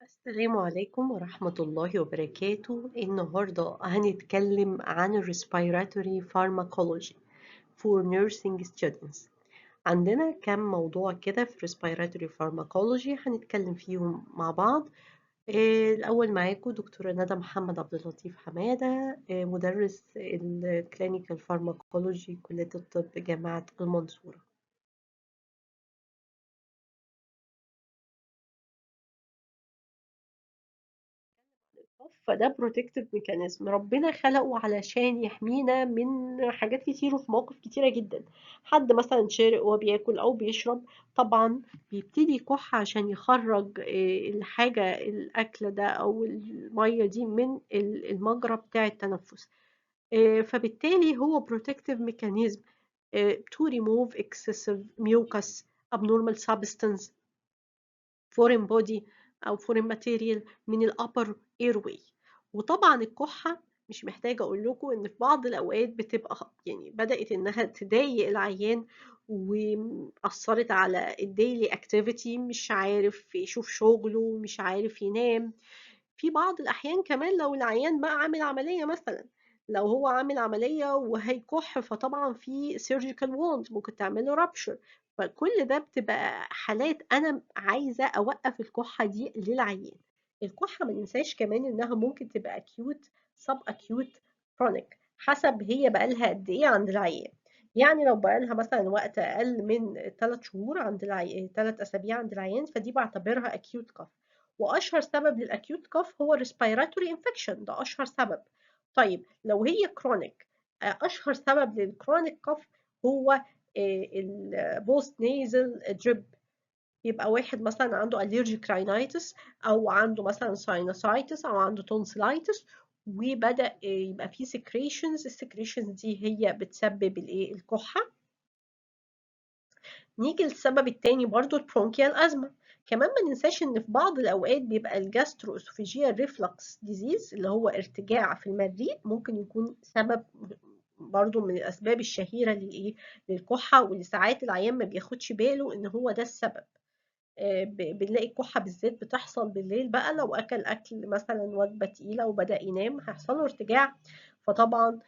السلام عليكم ورحمة الله وبركاته. النهاردة هنتكلم عن ال Respiratory Pharmacology for Nursing Students. عندنا كم موضوع كده في Respiratory Pharmacology هنتكلم فيهم مع بعض. الأول معاكم دكتورة ندى محمد عبد اللطيف حمادة، مدرس ال Clinical Pharmacology كلية الطب جامعة المنصورة. فده protective mechanism ربنا خلقه علشان يحمينا من حاجات كتير وفي مواقف كتيرة جدا. حد مثلا شارق وهو بياكل أو بيشرب، طبعا بيبتدي يكح عشان يخرج الحاجة الأكل ده أو المية دي من المجرى بتاع التنفس. فبالتالي هو protective mechanism to remove excessive mucus, abnormal substance, foreign body أو foreign material من ال upper airway. وطبعا الكحة مش محتاجة أقول لكم إن في بعض الأوقات بتبقى يعني بدأت إنها تضايق العيان وأثرت على الديلي activity، مش عارف يشوف شغله، مش عارف ينام. في بعض الأحيان كمان لو العيان بقى عامل عملية مثلا، لو هو عامل عملية وهيكح فطبعا في surgical wound ممكن تعمله rupture. فكل ده بتبقى حالات أنا عايزة أوقف الكحة دي للعيان. الكحة ما ننساش كمان إنها ممكن تبقى acute sub acute chronic، حسب هي بقالها قد إيه عند العيان. يعني لو بقالها مثلا وقت أقل من 3 شهور عند العيان، 3 أسابيع عند العيان، فدي بعتبرها acute cough. واشهر سبب للاكيوت كاف هو respiratory infection، ده اشهر سبب. طيب لو هي كرونيك، اشهر سبب للكرونيك كاف هو البوست نيزل دريب. يبقى واحد مثلا عنده allergic rhinitis او عنده مثلا sinusitis او عنده tonsillitis، وبدأ يبقى فيه secretions. السكريشنز دي هي بتسبب الايه الكحة. نيجي للسبب التاني برضو البرونكيال أزمة. كمان ما ننساش إن في بعض الأوقات بيبقى الجاسترو اسوفيجيال ريفلكس ديزيز اللي هو ارتجاع في المريء، ممكن يكون سبب برضو من الأسباب الشهيرة للإيه للكحة، واللي ساعات العيان ما بياخدش باله إن هو ده السبب. بنلاقي الكحة بالذات بتحصل بالليل بقى، لو أكل مثلا وجبة تقيلة وبدأ ينام هيحصل له ارتجاع. فطبعا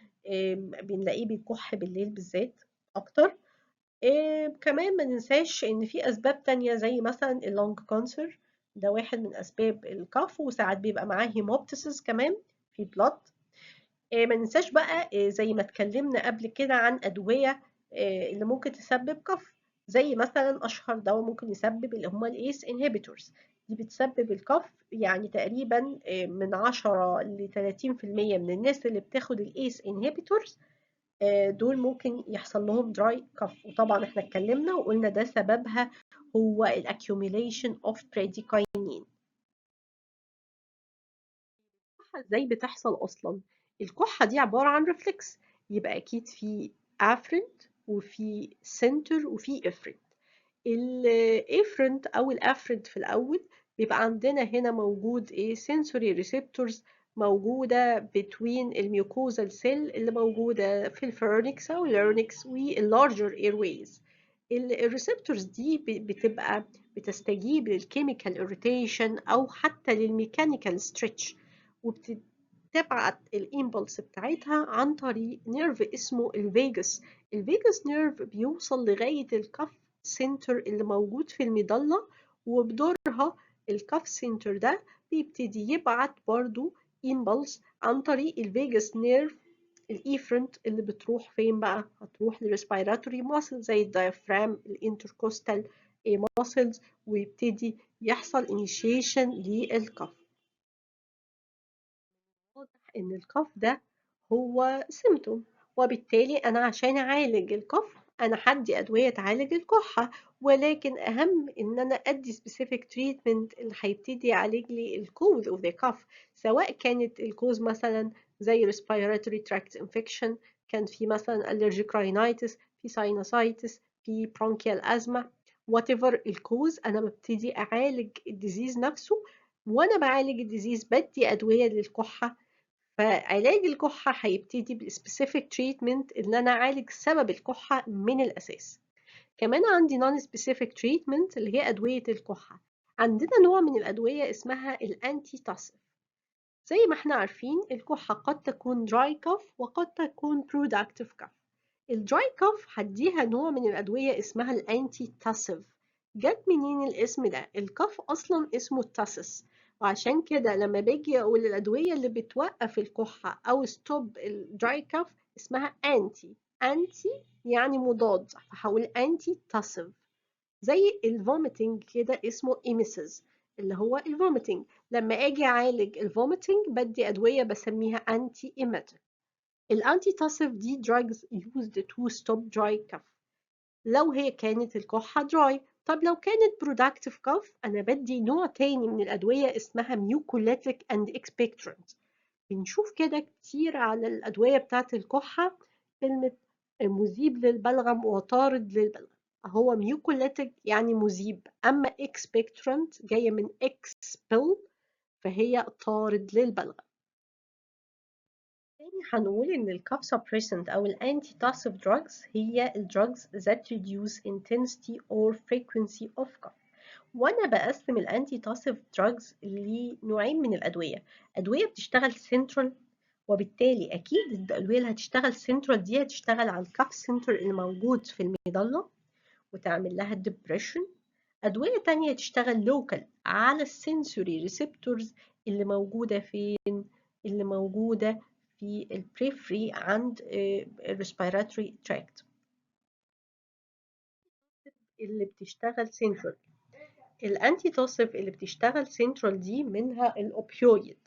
بنلاقيه بيكح بالليل بالذات أكتر. كمان ما ننساش إن في أسباب تانية زي مثلا اللونج كانسر، ده واحد من أسباب الكف، وساعات بيبقى معاه هيموبتسيس كمان في بلاد. ما ننساش بقى زي ما اتكلمنا قبل كده عن أدوية اللي ممكن تسبب كف، زي مثلا أشهر دواء ممكن يسبب اللي هما الإيس انهبيتورز. دي بتسبب الكف، يعني تقريبا من 10 ل 30% من الناس اللي بتاخد الإيس انهبيتورز دول ممكن يحصل لهم dry cough. وطبعا احنا اتكلمنا وقلنا ده سببها هو ال accumulation of bradykinin. الكحة ازاي بتحصل اصلا؟ الكحة دي عبارة عن ريفلكس، يبقى اكيد في afferent وفي center وفي efferent. الافرنت او الافرنت في الاول بيبقى عندنا هنا موجود ايه sensory receptors موجودة between الميوكوزال سيل اللي موجودة في الفيرنكس أو اللارynx واللارجر airways. الريسبتورز دي بتبقى بتستجيب للكيميكال irritation أو حتى للميكانيكال stretch، وبتبعت الإمبلس بتاعتها عن طريق نيرف اسمه الفيجاس. الفيجاس نيرف بيوصل لغاية الكف سنتر اللي موجود في المظلة، وبدورها الكف سنتر ده بيبتدي يبعت برضو impulse عن طريق الفيجاس نيرف الإيفرنت اللي بتروح فين بقى؟ هتروح للريسبيراتوري ماسل زي الدايفرام الانتركوستال ماسلز، ويبتدي يحصل initiation للكف. واضح إن الكف ده هو symptom، وبالتالي أنا عشان أعالج الكف أنا هدي أدوية تعالج الكحة، ولكن أهم إن أنا أدي specific treatment اللي هيبتدي يعالج لي الكوز of the cough، سواء كانت الكوز مثلا زي respiratory tract infection، كان في مثلا allergic rhinitis، في sinusitis، في bronchial asthma. whatever الكوز أنا ببتدي أعالج الديزيز نفسه، وأنا بعالج الديزيز بدي أدوية للكحة. فعلاج الكحة هيبتدي بالسبيسيفيك تريتمنت إن أنا أعالج سبب الكحة من الأساس. كمان عندي نون سبيسيفيك تريتمنت اللي هي أدوية الكحة. عندنا نوع من الأدوية اسمها الأنتي تاسيف. زي ما احنا عارفين الكحة قد تكون dry cough وقد تكون productive cough. الدراي كوف هديها نوع من الأدوية اسمها الأنتي تاسيف. جت منين الاسم ده؟ الكف أصلا اسمه التاسس، وعشان كده لما باجي أقول الأدوية اللي بتوقف الكحة أو ستوب الدراي كوف اسمها أنتي. أنتي يعني مضاد، فهقول أنتي تاسيف. زي الفوميتنج كده اسمه إيميسيس اللي هو الفوميتنج. لما أجي أعالج الفوميتنج بدي أدوية بسميها أنتي إيميتيك. الأنتيتاسيف دي drugs used to stop dry cough لو هي كانت الكحة dry. طب لو كانت productive cough أنا بدي نوع تاني من الأدوية اسمها mucolytic and expectorant. بنشوف كده كتير على الأدوية بتاعت الكحة كلمة مذيب للبلغم وطارد للبلغم. هو mucolytic يعني مذيب، أما expectorant جاية من expel فهي طارد للبلغم. تاني هنقول إن ال cough suppressant أو ال antitussive drugs هي ال drugs that reduce intensity or frequency of cough. وأنا بقسم ال antitussive drugs لنوعين من الأدوية. أدوية بتشتغل central، وبالتالي أكيد الأدوية اللي هتشتغل central دي هتشتغل على ال cough center اللي موجود في المظلة وتعمل لها depression. أدوية تانية تشتغل local على السنسوري ريسبتورز اللي موجودة اللي موجودة في البريفري عند الريسبيراتوري تراكت اللي بتشتغل سنترال. الانتي توسيف اللي بتشتغل سنترال دي منها الاوبيويد.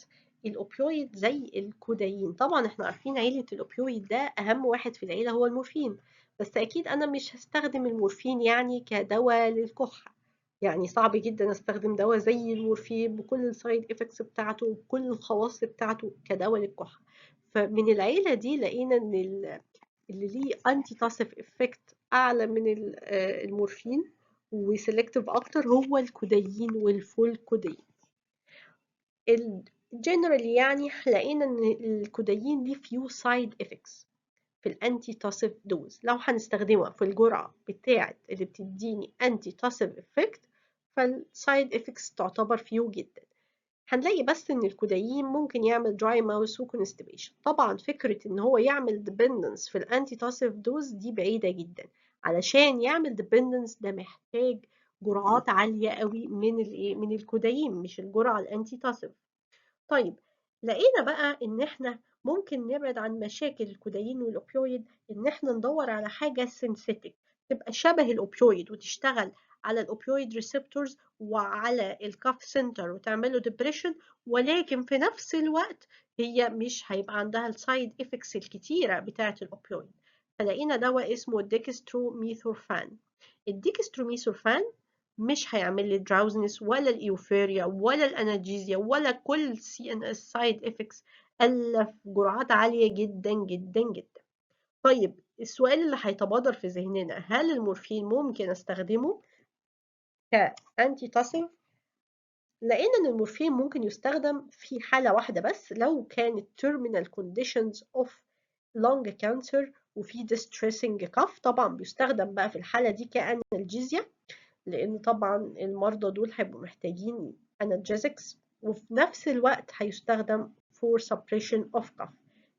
الاوبيويد زي الكودايين، طبعا احنا عارفين عيلة الاوبيويد ده اهم واحد في العيلة هو المورفين، بس اكيد انا مش هستخدم المورفين يعني كدواء للكحة. يعني صعب جدا استخدم دواء زي المورفين بكل السايد افكتس بتاعته وبكل الخواص بتاعته كدواء للكحة. فمن العيلة دي لقينا ان اللي ليه انتي تاسيف افكت اعلى من المورفين وسيلكتيف اكتر هو الكودايين والفول كودايين. الجنرال يعني لقينا ان الكودايين ليه فيو سايد افكتس في الانتي تاسيف دوز. لو هنستخدمها في الجرعه بتاعه اللي بتديني انتي تاسيف افكت فالسايد افكتس تعتبر فيو جدا. هنلاقي بس ان الكودايين ممكن يعمل دراي ماوس وكونستيبيشن. طبعا فكره ان هو يعمل ديبندنس في الانتي تاسيف دوز دي بعيده جدا. علشان يعمل ديبندنس ده محتاج جرعات عاليه قوي من الكودايين، مش الجرعه الانتي تاسيف. طيب لقينا بقى ان احنا ممكن نبعد عن مشاكل الكودايين والاوبيويد ان احنا ندور على حاجه سينثيتك تبقى شبه الاوبيويد وتشتغل على الاوبيويد ريسبتورز وعلى الكاف سنتر وتعمله ديبريشن، ولكن في نفس الوقت هي مش هيبقى عندها السايد افكتس الكتيره بتاعه الاوبيويد. فلقينا دواء اسمه الديكستروميثورفان. الديكستروميثورفان مش هيعمل لي دراوزنس ولا الايوفوريا ولا الانالجيزيا ولا كل السي ان اس سايد افكتس الا في جرعات عاليه جدا جدا جدا. طيب السؤال اللي هيتبادر في ذهننا، هل المورفين ممكن استخدمه كانتي تاسيف؟ لقينا ان المورفين ممكن يستخدم في حاله واحده بس، لو كانت terminal conditions of lung cancer وفي distressing cough. طبعا بيستخدم بقى في الحاله دي كانالجيزيا، لأن طبعا المرضى دول هيبقوا محتاجين analgesics، وفي نفس الوقت هيستخدم for suppression of cough.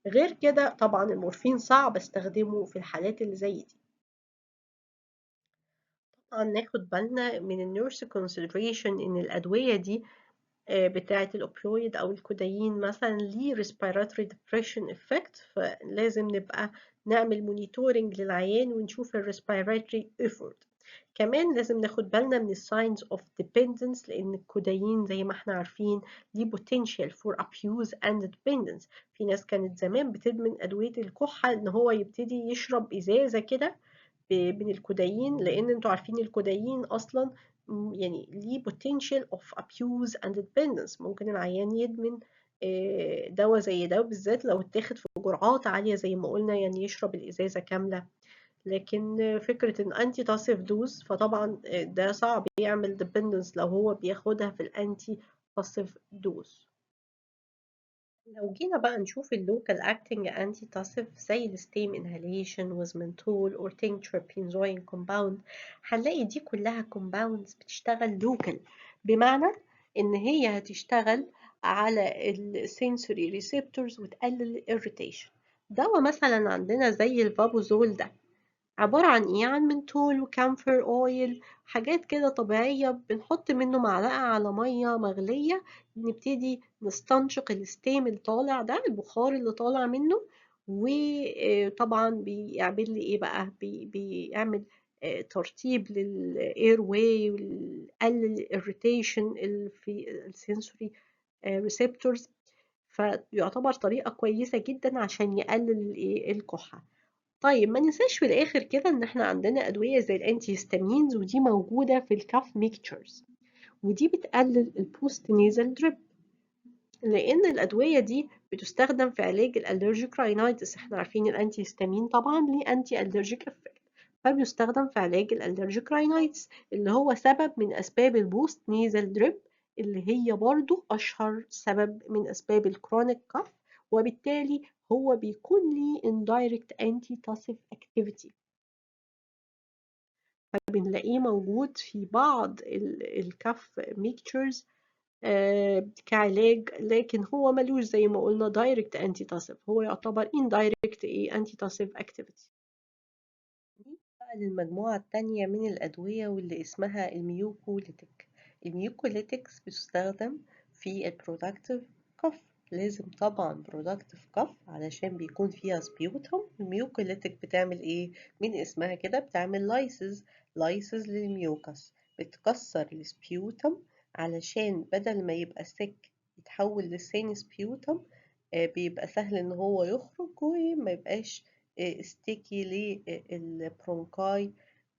غير كده طبعا المورفين صعب استخدمه في الحالات اللي زي دي. طبعا ناخد بالنا من النيرس consideration ان الأدوية دي بتاعة الأوبيويد أو الكودايين مثلا ليه respiratory depression effect، فلازم نبقى نعمل monitoring للعيان ونشوف ال respiratory effort. كمان لازم ناخد بالنا من signs of dependence، لأن الكودايين زي ما احنا عارفين ليه potential for abuse and dependence. في ناس كانت زمان بتدمن أدوية الكحة إن هو يبتدي يشرب إزازة كده من الكودايين، لأن انتوا عارفين الكودايين أصلا يعني ليه potential of abuse and dependence. ممكن العيان يدمن دواء زي ده بالذات لو اتاخد في جرعات عالية زي ما قلنا، يعني يشرب الإزازة كاملة. لكن فكرة ان انتي تاسيف دوز فطبعا ده صعب يعمل dependence لو هو بياخدها في الانتي تاسيف دوز. لو جينا بقى نشوف اللوكال اكتنج انتي تاسيف زي الستيم انهاليشن وزمنتول or tincture benzoin compound، هنلاقي دي كلها compounds بتشتغل لوكال. بمعنى إن هي هتشتغل على السنسوري ريسبتورز وتقلل الإريتيشن. دوا مثلا عندنا زي الفابوزول ده عبارة عن إيه؟ عن منتول وكامفر أويل، حاجات كده طبيعية بنحط منه معلقة على مية مغلية، نبتدي نستنشق الستيم اللي طالع ده، البخار اللي طالع منه، وطبعا بيعمل لي إيه بقى؟ بيعمل ترطيب للاير واي، ويقلل الاريتيشن في السنسوري ريسبتورز، فيعتبر طريقة كويسة جدا عشان يقلل الكحة. طيب ما ننساش في الآخر كده إن إحنا عندنا أدوية زي الأنتي هيستامينز، ودي موجودة في الكاف ميكتشرز، ودي بتقلل البوست نيزل دريب، لأن الأدوية دي بتستخدم في علاج الألرجيك راينايتس. إحنا عارفين الأنتي هيستامين طبعا ليه أنتي ألرجيك إفكت، فبيستخدم في علاج الألرجيك راينايتس اللي هو سبب من أسباب البوست نيزل دريب، اللي هي برضو أشهر سبب من أسباب الكرونيك كاف، وبالتالي هو بيكون ليه indirect antitussive activity، فبنلاقيه موجود في بعض الكاف ميكتشرز كعلاج، لكن هو ملوش زي ما قلنا دايركت antitussive، هو يعتبر indirect antitussive activity. نيجي بقى للمجموعة التانية من الأدوية واللي اسمها الميوكوليتيك. الميوكوليتيكس بتستخدم في البرودكتيف كف، لازم طبعا برودكتيف كف علشان بيكون فيها سبيوتهم. الميوكوليتيك بتعمل ايه؟ من اسمها كده بتعمل لايسز للميوكس، بتكسر السبيوتم علشان بدل ما يبقى سك يتحول لسين سبيوتم، بيبقى سهل ان هو يخرج وما يبقاش ستيكي للبرونكاي،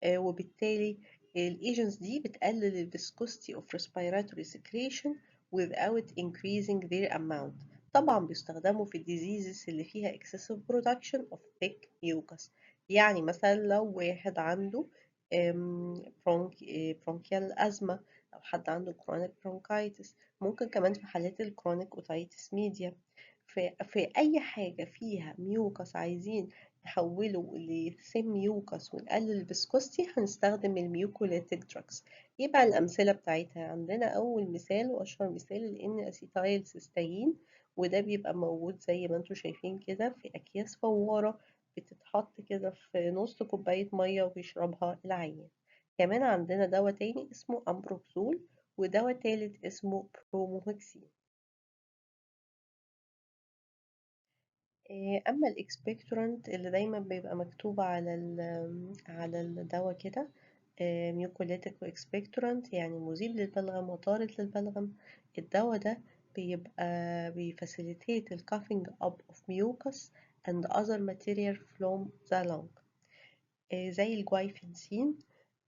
وبالتالي الايجنتس دي بتقلل ال viscosity of respiratory secretion without increasing their amount. طبعا بيستخدموا في الديزيزز اللي فيها excessive production of thick mucus، يعني مثلا لو واحد عنده bronchial asthma، لو حد عنده chronic bronchitis، ممكن كمان في حالات الكرونيك اوتيتس ميديا. في أي حاجة فيها ميوكس عايزين نحوله لثين ميوكس ونقلل الفيسكوستي هنستخدم الميوكوليتيك دراجز. ايه بقى الأمثلة بتاعتها؟ عندنا أول مثال وأشهر مثال الإن أسيتايل سيستاين، وده بيبقى موجود زي ما انتوا شايفين كده في أكياس فوارة، بتتحط كده في نص كوباية مية وبيشربها العيان. كمان عندنا دواء تاني اسمه أمبروكسول، ودواء تالت اسمه بروموهكسين. أما الإكسبكتورانت اللي دايما بيبقى مكتوب على الدواء كده ميوكوليتيك وإكسبكتورانت، يعني مذيب للبلغم وطارد للبلغم. الدواء ده بيبقى بيفاسيليتيت الكافينج up of mucus and other material from the lung، زي الجوايفنسين.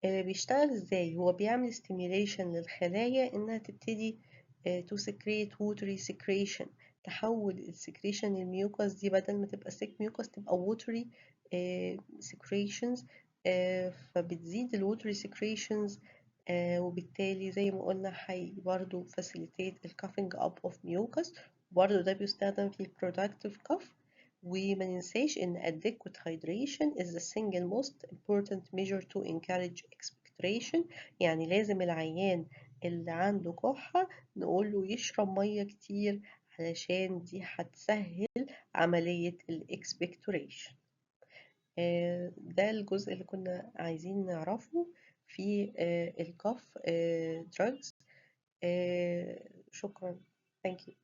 بيشتغل ازاي؟ هو بيعمل stimulation للخلايا انها تبتدي to secrete watery secretion، تحول السكريشن الميوكس دي بدل ما تبقى thick mucus تبقى watery secretions، فبتزيد ال watery secretions، وبالتالي زي ما قلنا حي برضو facilitate ال coughing up of mucus، برضو ده بيستخدم في ال productive cough. وما ننساش إن adequate hydration is the single most important measure to encourage expectoration، يعني لازم العيان اللي عنده كحة نقوله يشرب مية كتير علشان دي هتسهل عملية الاكسبكتوريشن. ده الجزء اللي كنا عايزين نعرفه في الكاف drugs. شكرا. Thank you.